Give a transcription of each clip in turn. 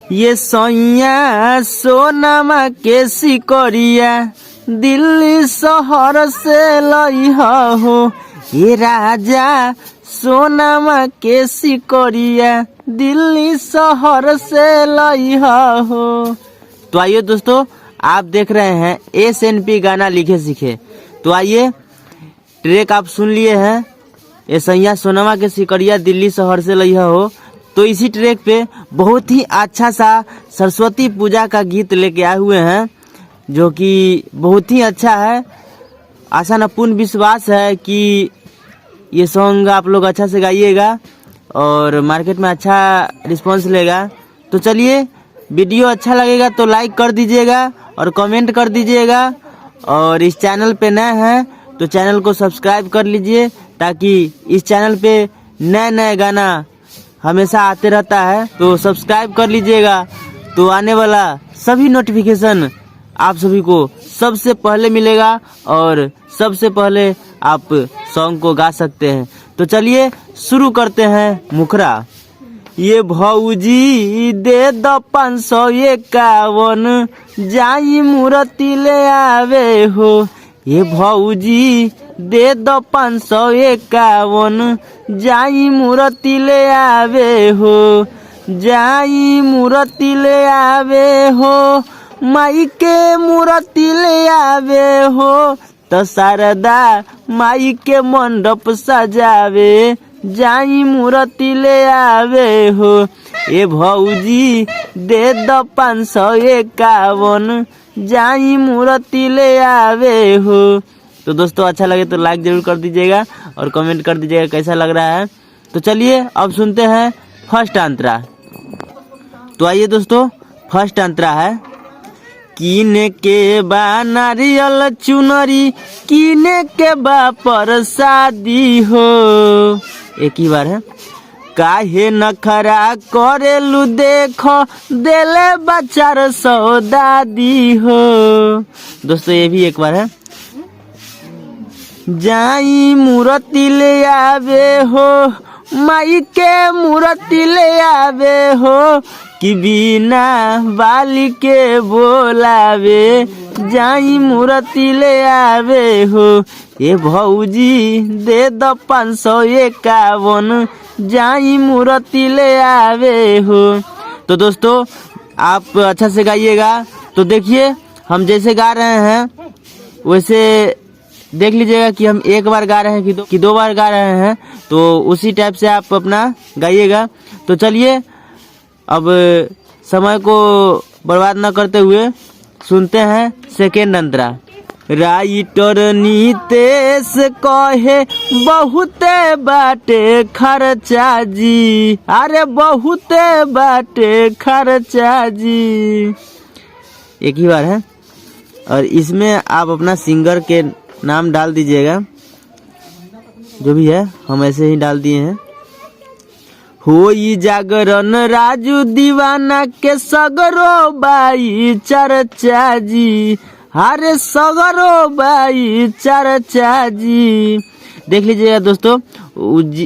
ये सैया सोनमा के सिकरिया दिल्ली शहर से लइहा हो। ये राजा सोनमा के सिकरिया दिल्ली शहर से लइहा हो। तो आइए दोस्तों, आप देख रहे हैं SNP गाना लिखे सीखे। तो आइए, ट्रैक आप सुन लिए हैं, ये सैया सोनमा के सिकरिया दिल्ली शहर से लइहा हो। तो इसी ट्रैक पे बहुत ही अच्छा सा सरस्वती पूजा का गीत लेके आए हुए हैं, जो कि बहुत ही अच्छा है। आशा न पूर्ण विश्वास है कि ये सॉन्ग आप लोग अच्छा से गाइएगा और मार्केट में अच्छा रिस्पांस लेगा। तो चलिए, वीडियो अच्छा लगेगा तो लाइक कर दीजिएगा और कमेंट कर दीजिएगा, और इस चैनल पे नए हैं तो चैनल को सब्सक्राइब कर लीजिए, ताकि इस चैनल पे नए नए गाना हमेशा आते रहता है। तो सब्सक्राइब कर लीजिएगा, तो आने वाला सभी नोटिफिकेशन आप सभी को सबसे पहले मिलेगा और सबसे पहले आप सॉन्ग को गा सकते हैं। तो चलिए शुरू करते हैं मुखरा। ये भौजी दे दो 551 जाई मूर्ति ले आवे हो। ये भौजी दे दो 551 जाई मूर्ति ले आवे हो। जाई मूर्ति ले आवे हो, माई के मूर्ति ले आवे हो। तो शारदा माई के मंडप सजावे, जाई मूर्ति ले आवे हो। ये भौजी दे दो 551 जाई मूर्ति ले आवे हो। तो दोस्तों, अच्छा लगे तो लाइक जरूर कर दीजिएगा और कमेंट कर दीजिएगा कैसा लग रहा है। तो चलिए अब सुनते हैं फर्स्ट अंतरा। तो आइए दोस्तों, फर्स्ट अंतरा है, कीने के बा नारियल चुनरी, कीने के बा प्रसादी हो। एक ही बार है, काहे नखरा करेलू देखो, देले बचार सौदा दी हो। दोस्तों ये भी एक बार है, जाई मूर्ति ले आवे हो, माई के मूर्ति ले आवे हो। कि बिना बाली के बोलावे, जाई मूर्ति ले आवे हो। ये भौजी दे दो 551 जाई मूर्ति ले आवे हो। तो दोस्तों, आप अच्छा से गाइएगा। तो देखिए, हम जैसे गा रहे हैं वैसे देख लीजिएगा कि हम एक बार गा रहे हैं कि दो बार गा रहे हैं। तो उसी टाइप से आप अपना गाइएगा। तो चलिए, अब समय को बर्बाद न करते हुए सुनते हैं सेकेंड अंतरा। राइटर नीतेश कहे बहुते बाटे खर्चा जी, अरे बहुते बाटे खर्चा जी। एक ही बार है, और इसमें आप अपना सिंगर के नाम डाल दीजिएगा, जो भी है हम ऐसे ही डाल दिए हैं। होई जागरण राजू दीवाना के सगरो बाई चर्चा जी, अरे सगरो बाई चर्चा जी। देख लीजिएगा दोस्तों,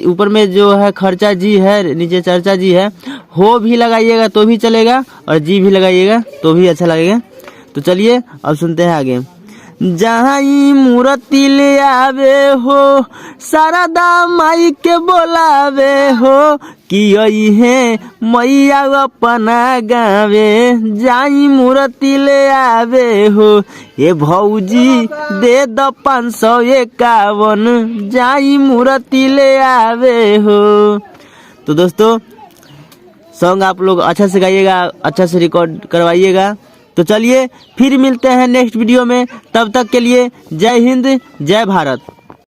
ऊपर में जो है खर्चा जी है, नीचे चर्चा जी है। हो भी लगाइएगा तो भी चलेगा और जी भी लगाइएगा तो भी अच्छा लगेगा। तो चलिए अब सुनते हैं आगे। जाई मूर्ति ले आवे हो, शारदा माई के बोलावे हो। कि यही है मैया अपना गावे, जाई मूर्ति ले आवे हो। ये भौजी दे दो 551 जाई मूर्ति ले आवे हो। तो दोस्तों, सॉन्ग आप लोग अच्छा से गाइएगा, अच्छा से रिकॉर्ड करवाइएगा। तो चलिए फिर मिलते हैं नेक्स्ट वीडियो में, तब तक के लिए जय हिंद, जय भारत।